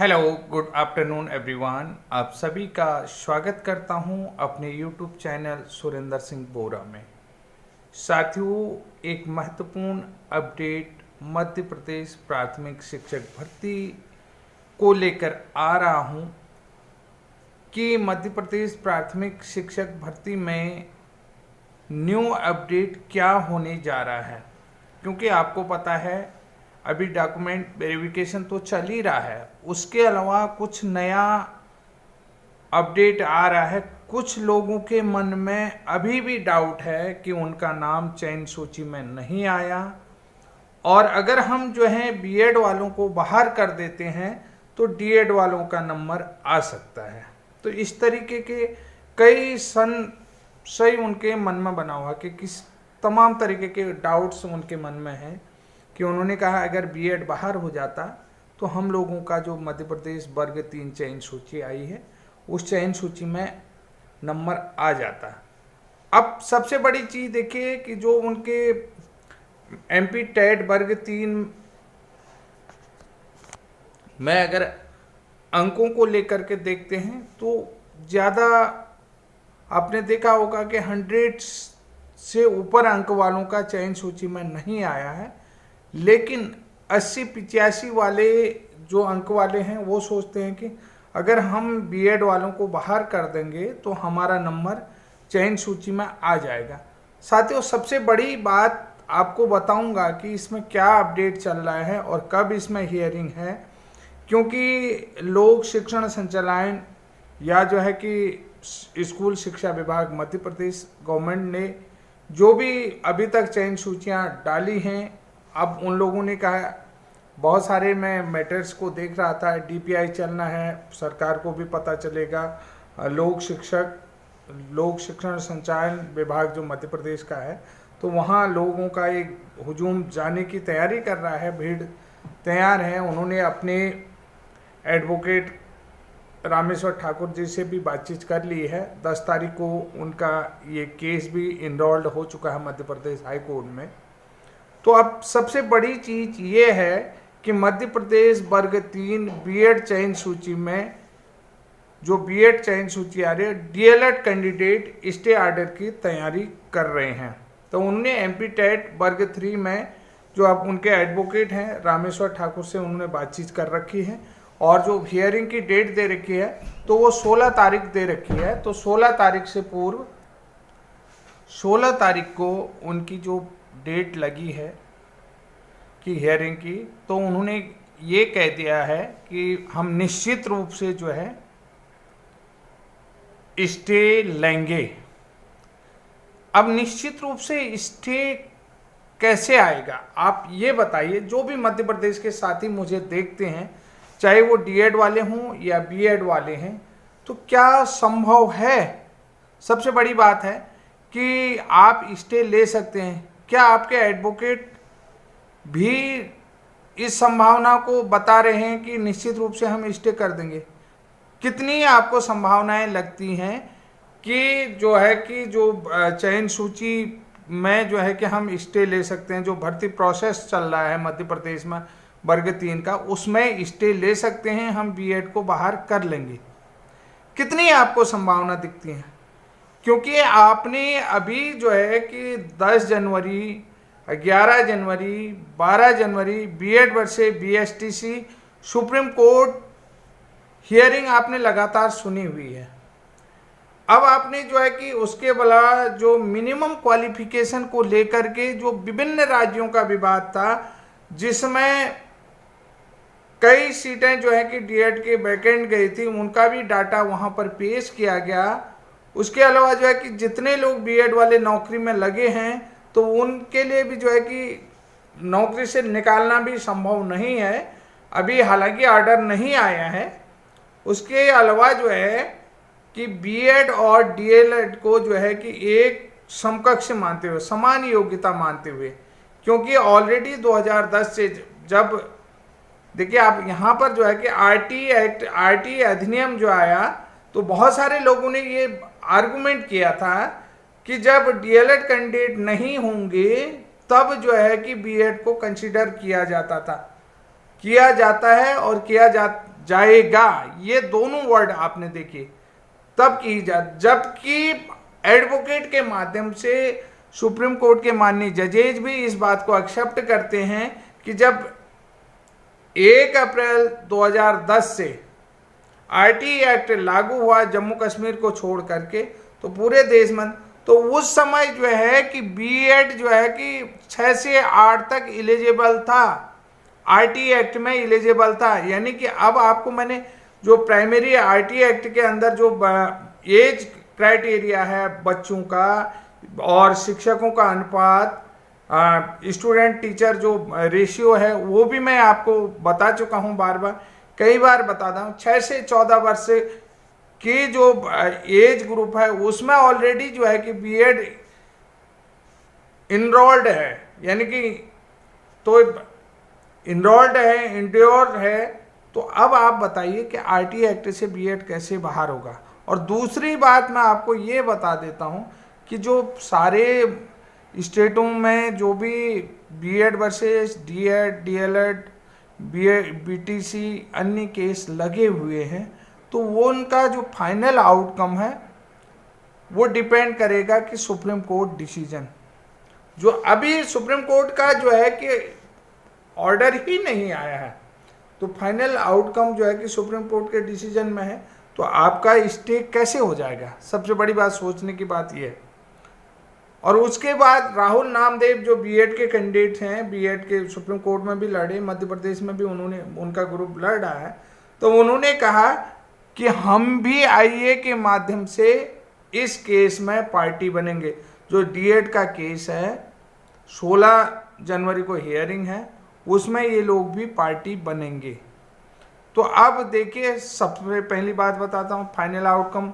Hello, good afternoon everyone. आप सभी का स्वागत करता हूं अपने यूट्यूब चैनल सुरेंद्र सिंह बोरा में। साथियों, एक महत्वपूर्ण अपडेट मध्य प्रदेश प्राथमिक शिक्षक भर्ती को लेकर आ रहा हूं कि मध्य प्रदेश प्राथमिक शिक्षक भर्ती में न्यू अपडेट क्या होने जा रहा है। क्योंकि आपको पता है अभी डॉक्यूमेंट वेरिफिकेशन तो चल ही रहा है, उसके अलावा कुछ नया अपडेट आ रहा है। कुछ लोगों के मन में अभी भी डाउट है कि उनका नाम चयन सूची में नहीं आया, और अगर हम जो है बीएड वालों को बाहर कर देते हैं तो डीएड वालों का नंबर आ सकता है। तो इस तरीके के कई संशय उनके मन में बना हुआ कि किस तमाम तरीके के डाउट्स उनके मन में हैं कि उन्होंने कहा अगर बीएड बाहर हो जाता तो हम लोगों का जो मध्य प्रदेश वर्ग 3 चयन सूची आई है उस चयन सूची में नंबर आ जाता। अब सबसे बड़ी चीज़ देखिए कि जो उनके एमपी टेट वर्ग 3 में अगर अंकों को लेकर के देखते हैं तो ज़्यादा आपने देखा होगा कि 100 से ऊपर अंक वालों का चयन सूची में नहीं आया है, लेकिन 80-85 वाले जो अंक वाले हैं वो सोचते हैं कि अगर हम बीएड वालों को बाहर कर देंगे तो हमारा नंबर चयन सूची में आ जाएगा। साथियों, सबसे बड़ी बात आपको बताऊंगा कि इसमें क्या अपडेट चल रहा है और कब इसमें हियरिंग है, क्योंकि लोक शिक्षण संचालनालय या जो है कि स्कूल शिक्षा विभाग मध्य प्रदेश गवर्नमेंट ने जो भी अभी तक चयन सूचियां डाली हैं, अब उन लोगों ने कहा बहुत सारे मैं मैटर्स को देख रहा था, डीपीआई चलना है, सरकार को भी पता चलेगा। लोक शिक्षण संचालन विभाग जो मध्य प्रदेश का है तो वहाँ लोगों का एक हुजूम जाने की तैयारी कर रहा है, भीड़ तैयार है। उन्होंने अपने एडवोकेट रामेश्वर ठाकुर जी से भी बातचीत कर ली है। 10 तारीख को उनका ये केस भी इनरोल्ड हो चुका है मध्य प्रदेश हाई कोर्ट में। तो अब सबसे बड़ी चीज़ ये है कि मध्य प्रदेश वर्ग 3 बीएड चयन सूची में जो बीएड चयन सूची आ रही है, डीएलएड कैंडिडेट स्टे ऑर्डर की तैयारी कर रहे हैं। तो उन्होंने एमपी टेट वर्ग 3 में जो अब उनके एडवोकेट हैं रामेश्वर ठाकुर से उन्होंने बातचीत कर रखी है, और जो हियरिंग की डेट दे रखी है तो वो 16 तारीख दे रखी है। तो 16 तारीख से पूर्व 16 तारीख को उनकी जो डेट लगी है कि हियरिंग की, तो उन्होंने ये कह दिया है कि हम निश्चित रूप से जो है स्टे लेंगे। अब निश्चित रूप से स्टे कैसे आएगा आप ये बताइए। जो भी मध्य प्रदेश के साथी मुझे देखते हैं, चाहे वो डीएड वाले हों या बीएड वाले हैं, तो क्या संभव है? सबसे बड़ी बात है कि आप स्टे ले सकते हैं। क्या आपके एडवोकेट भी इस संभावना को बता रहे हैं कि निश्चित रूप से हम स्टे कर देंगे? कितनी आपको संभावनाएं लगती हैं कि जो है कि जो चयन सूची में जो है कि हम स्टे ले सकते हैं? जो भर्ती प्रोसेस चल रहा है मध्य प्रदेश में वर्ग 3 का, उसमें स्टे ले सकते हैं, हम बीएड को बाहर कर लेंगे। कितनी आपको संभावना दिखती है? क्योंकि आपने अभी जो है कि 10 जनवरी, 11 जनवरी, 12 जनवरी BEd versus BSTC Supreme Court hearing आपने लगातार सुनी हुई है। अब आपने जो है कि उसके अलावा जो मिनिमम क्वालिफिकेशन को लेकर के जो विभिन्न राज्यों का विवाद था, जिसमें कई सीटें जो है कि डीएड के वैकेंट गई थी, उनका भी डाटा वहां पर पेश किया गया। उसके अलावा जो है कि जितने लोग बीएड वाले नौकरी में लगे हैं तो उनके लिए भी जो है कि नौकरी से निकालना भी संभव नहीं है अभी, हालांकि ऑर्डर नहीं आया है। उसके अलावा जो है कि बीएड और डीएलएड को जो है कि एक समकक्ष मानते हुए, समान योग्यता मानते हुए, क्योंकि ऑलरेडी 2010 से जब देखिए आप यहाँ पर जो है कि आरटी अधिनियम जो आया तो बहुत सारे लोगों ने ये आर्गुमेंट किया था कि जब डीएलएड कैंडिडेट नहीं होंगे तब जो है कि बीएड को कंसीडर किया जाता था, किया जाता है और किया जाएगा, ये दोनों वर्ड आपने देखे तब की जा, जबकि एडवोकेट के माध्यम से सुप्रीम कोर्ट के माननीय जजेज भी इस बात को एक्सेप्ट करते हैं कि जब 1 अप्रैल 2010 से आरटी एक्ट लागू हुआ जम्मू कश्मीर को छोड़ करके, तो पूरे देश में, तो उस समय जो है कि बीएड जो है कि 6 से 8 तक एलिजिबल था, आरटी एक्ट में एलिजिबल था। यानी कि अब आपको मैंने जो प्राइमरी आरटी एक्ट के अंदर जो एज क्राइटेरिया है बच्चों का और शिक्षकों का अनुपात, स्टूडेंट टीचर जो रेशियो है, वो भी मैं आपको बता चुका हूं, बार बार कई बार बताता हूं। 6 से 14 वर्ष की जो एज ग्रुप है उसमें ऑलरेडी जो है कि बीएड इनरोल्ड है, यानी कि तो इनरोल्ड है, इंड्योर है। तो अब आप बताइए कि आरटी एक्ट से बीएड कैसे बाहर होगा। और दूसरी बात मैं आपको ये बता देता हूं कि जो सारे स्टेटों में जो भी BEd versus DEd, DElEd, BTC अन्य केस लगे हुए हैं, तो वो उनका जो फाइनल आउटकम है वो डिपेंड करेगा कि सुप्रीम कोर्ट डिसीजन, जो अभी सुप्रीम कोर्ट का जो है कि ऑर्डर ही नहीं आया है, तो फाइनल आउटकम जो है कि सुप्रीम कोर्ट के डिसीजन में है, तो आपका स्टे कैसे हो जाएगा। सबसे बड़ी बात सोचने की बात यह है। और उसके बाद राहुल नामदेव जो बीएड के कैंडिडेट हैं, बीएड के सुप्रीम कोर्ट में भी लड़े, मध्य प्रदेश में भी उन्होंने, उनका ग्रुप लड़ रहा है, तो उन्होंने कहा कि हम भी आईए के माध्यम से इस केस में पार्टी बनेंगे। जो डीएड का केस है 16 जनवरी को हियरिंग है, उसमें ये लोग भी पार्टी बनेंगे। तो अब देखिए, सबसे पहली बात बताता हूँ, final outcome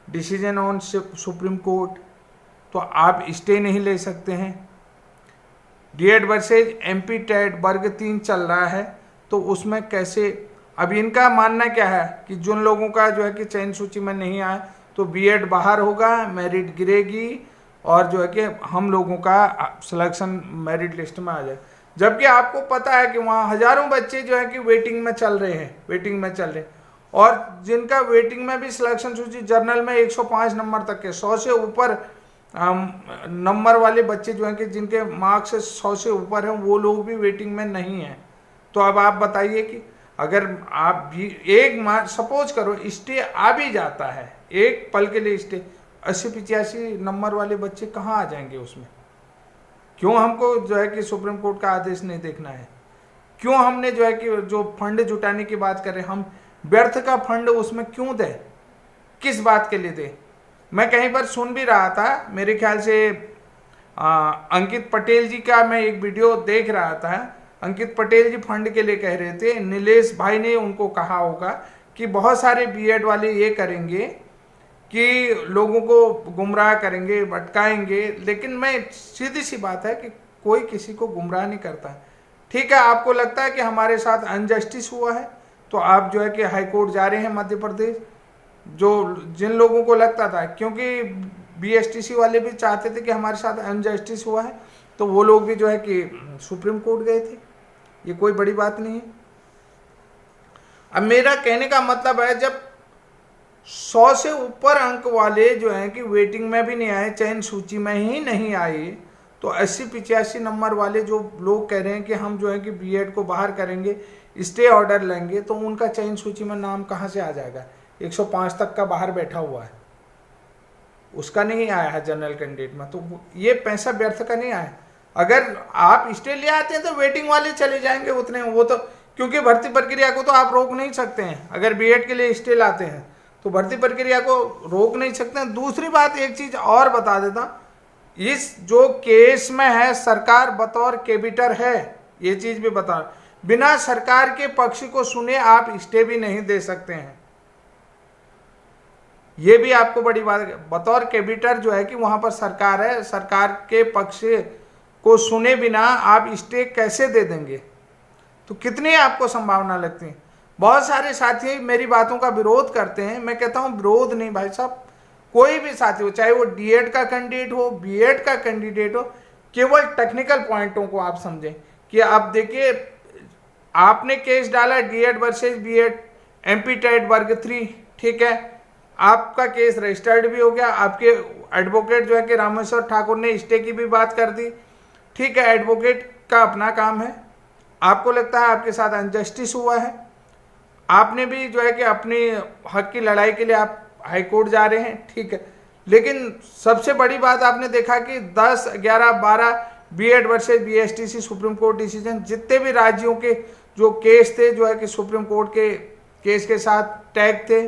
decision on supreme court, तो आप स्टे नहीं ले सकते हैं। डीएड वर्सेज एमपी टेट वर्ग 3 चल रहा है, तो उसमें कैसे, अब इनका मानना क्या है कि जिन लोगों का जो है कि चयन सूची में नहीं आया तो बीएड बाहर होगा, मेरिट गिरेगी और जो है कि हम लोगों का सिलेक्शन मेरिट लिस्ट में आ जाए। जबकि आपको पता है कि वहाँ हजारों बच्चे जो है कि वेटिंग में चल रहे हैं, और जिनका वेटिंग में भी सिलेक्शन सूची जर्नल में 105 नंबर तक के 100 से ऊपर नंबर वाले बच्चे जो हैं कि जिनके मार्क्स 100 से ऊपर हैं, वो लोग भी वेटिंग में नहीं हैं। तो अब आप बताइए कि अगर आप भी एक सपोज करो स्टे आ भी जाता है, एक पल के लिए स्टे, 80-85 नंबर वाले बच्चे कहाँ आ जाएंगे उसमें। क्यों हमको जो है कि सुप्रीम कोर्ट का आदेश नहीं देखना है, क्यों हमने जो है कि जो फंड जुटाने की बात करें, हम व्यर्थ का फंड उसमें क्यों दें, किस बात के लिए दें। मैं कहीं पर सुन भी रहा था, मेरे ख्याल से अंकित पटेल जी का मैं एक वीडियो देख रहा था, अंकित पटेल जी फंड के लिए कह रहे थे, नीलेश भाई ने उनको कहा होगा कि बहुत सारे बीएड वाले ये करेंगे कि लोगों को गुमराह करेंगे, भटकाएंगे। लेकिन मैं, सीधी सी बात है कि कोई किसी को गुमराह नहीं करता। ठीक है, आपको लगता है कि हमारे साथ अनजस्टिस हुआ है, तो आप जो है कि हाई कोर्ट जा रहे हैं मध्य प्रदेश। जो जिन लोगों को लगता था, क्योंकि बीएसटीसी वाले भी चाहते थे कि हमारे साथ अनजस्टिस हुआ है, तो वो लोग भी जो है कि सुप्रीम कोर्ट गए थे। ये कोई बड़ी बात नहीं है। अब मेरा कहने का मतलब है, जब 100 से ऊपर अंक वाले जो हैं कि वेटिंग में भी नहीं आए, चयन सूची में ही नहीं आए, तो 80-85 नंबर वाले जो लोग कह रहे हैं कि हम जो है कि बीएड को बाहर करेंगे, स्टे ऑर्डर लेंगे, तो उनका चयन सूची में नाम कहाँ से आ जाएगा। 105 तक का बाहर बैठा हुआ है, उसका नहीं आया है जनरल कैंडिडेट में, तो ये पैसा व्यर्थ का नहीं आया। अगर आप स्टे ले आते हैं तो वेटिंग वाले चले जाएंगे उतने, वो तो, क्योंकि भर्ती प्रक्रिया को तो आप रोक नहीं सकते हैं। अगर बीएड के लिए स्टे लाते हैं तो भर्ती प्रक्रिया को रोक नहीं सकते हैं। दूसरी बात, एक चीज और बता देता, इस जो केस में है सरकार बतौर कैबिटर है, ये चीज भी बता, बिना सरकार के पक्ष को सुने आप स्टे भी नहीं दे सकते हैं। ये भी आपको बड़ी बात है, बतौर कैबिटर जो है कि वहां पर सरकार है, सरकार के पक्ष को सुने बिना आप स्टे कैसे दे देंगे। तो कितनी आपको संभावना लगती है। बहुत सारे साथी मेरी बातों का विरोध करते हैं, मैं कहता हूं विरोध नहीं भाई साहब, कोई भी साथी हो, चाहे वो डीएड का कैंडिडेट हो, बीएड का कैंडिडेट हो, केवल टेक्निकल पॉइंटों को आप समझें कि आप देखिए, आपने केस डाला DEd versus BEd, MP TET वर्ग 3, ठीक है। आपका केस रजिस्टर्ड भी हो गया, आपके एडवोकेट जो है कि रामेश्वर ठाकुर ने स्टे की भी बात कर दी, ठीक है। एडवोकेट का अपना काम है, आपको लगता है आपके साथ अनजस्टिस हुआ है, आपने भी जो है कि अपनी हक की लड़ाई के लिए आप हाई कोर्ट जा रहे हैं, ठीक है। लेकिन सबसे बड़ी बात आपने देखा कि 10, 11, 12 B.Ed versus BSTC supreme court decision, जितने भी राज्यों के जो केस थे जो है कि सुप्रीम कोर्ट के केस के साथ टैग थे,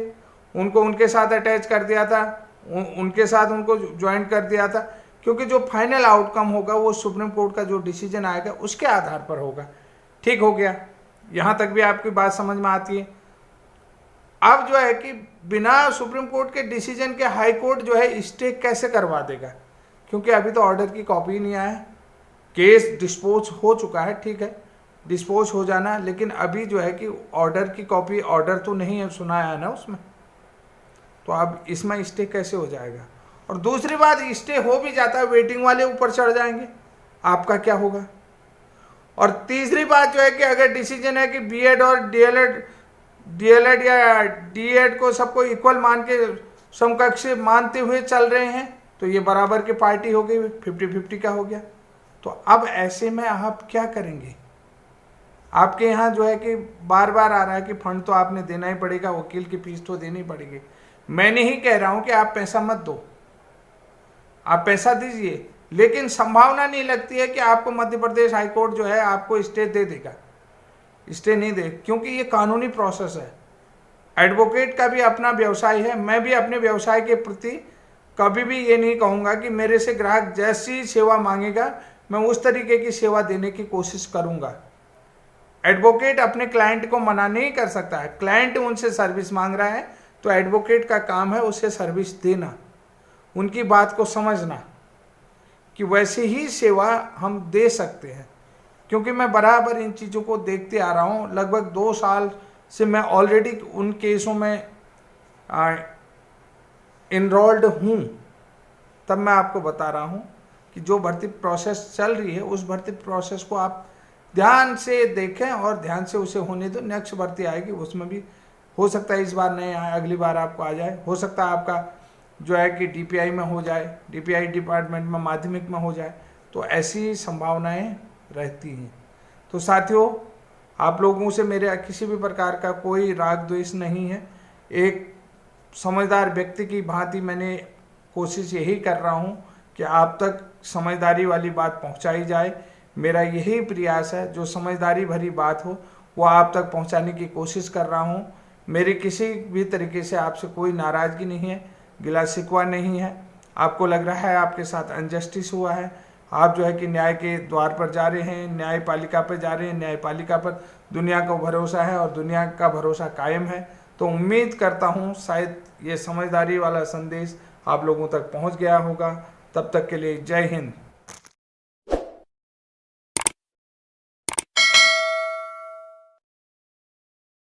उनको उनके साथ अटैच कर दिया था, उनके साथ उनको ज्वाइन कर दिया था, क्योंकि जो फाइनल आउटकम होगा वो सुप्रीम कोर्ट का जो डिसीजन आएगा उसके आधार पर होगा। ठीक हो गया, यहाँ तक भी आपकी बात समझ में आती है। अब जो है कि बिना सुप्रीम कोर्ट के डिसीजन के हाई कोर्ट जो है स्टे कैसे करवा देगा, क्योंकि अभी तो ऑर्डर की कॉपी नहीं आया है। केस डिस्पोज हो चुका है, ठीक है, डिस्पोज हो जाना, लेकिन अभी जो है कि ऑर्डर की कॉपी, ऑर्डर तो नहीं है, सुनाया है ना उसमें, तो अब इसमें स्टे कैसे हो जाएगा। और दूसरी बात, स्टे हो भी जाता है, वेटिंग वाले ऊपर चढ़ जाएंगे, आपका क्या होगा। और तीसरी बात जो है कि अगर डिसीजन है कि B.Ed और DLED या D.Ed को सबको इक्वल मान के समकक्ष मानते हुए चल रहे हैं, तो ये बराबर की पार्टी हो गई, 50-50 का हो गया। तो अब ऐसे में आप क्या करेंगे। आपके यहाँ जो है कि बार बार आ रहा है कि फंड तो आपने देना ही पड़ेगा, वकील की फीस तो देनी पड़ेगी। मैं नहीं कह रहा हूँ कि आप पैसा मत दो, आप पैसा दीजिए, लेकिन संभावना नहीं लगती है कि आपको मध्य प्रदेश हाई कोर्ट जो है आपको स्टे दे देगा। स्टे नहीं दे, क्योंकि ये कानूनी प्रोसेस है। एडवोकेट का भी अपना व्यवसाय है, मैं भी अपने व्यवसाय के प्रति कभी भी ये नहीं कहूँगा कि मेरे से ग्राहक जैसी सेवा मांगेगा मैं उस तरीके की सेवा देने की कोशिश करूँगा। एडवोकेट अपने क्लाइंट को मना नहीं कर सकता है, क्लाइंट उनसे सर्विस मांग रहा है तो एडवोकेट का काम है उसे सर्विस देना, उनकी बात को समझना कि वैसे ही सेवा हम दे सकते हैं। क्योंकि मैं बराबर इन चीज़ों को देखते आ रहा हूँ, लगभग 2 साल से मैं ऑलरेडी उन केसों में इनरोल्ड हूँ। तब मैं आपको बता रहा हूँ कि जो भर्ती प्रोसेस चल रही है उस भर्ती प्रोसेस को आप ध्यान से देखें और ध्यान से उसे होने दो। नेक्स्ट भर्ती आएगी उसमें भी हो सकता है इस बार नहीं आए, अगली बार आपको आ जाए, हो सकता है आपका जो है कि DPI में हो जाए, DPI डिपार्टमेंट में, माध्यमिक में हो जाए, तो ऐसी संभावनाएं रहती हैं। तो साथियों, आप लोगों से मेरे किसी भी प्रकार का कोई राग द्वेष नहीं है। एक समझदार व्यक्ति की भांति मैंने कोशिश यही कर रहा हूँ कि आप तक समझदारी वाली बात पहुँचाई जाए। मेरा यही प्रयास है, जो समझदारी भरी बात हो वो आप तक पहुँचाने की कोशिश कर रहा हूँ। मेरी किसी भी तरीके से आपसे कोई नाराज़गी नहीं है, गिला शिकवा नहीं है। आपको लग रहा है आपके साथ अनजस्टिस हुआ है, आप जो है कि न्याय के द्वार पर जा रहे हैं, न्यायपालिका पर जा रहे हैं, न्यायपालिका पर दुनिया का भरोसा है और दुनिया का भरोसा कायम है। तो उम्मीद करता हूँ शायद ये समझदारी वाला संदेश आप लोगों तक पहुँच गया होगा। तब तक के लिए जय हिंद।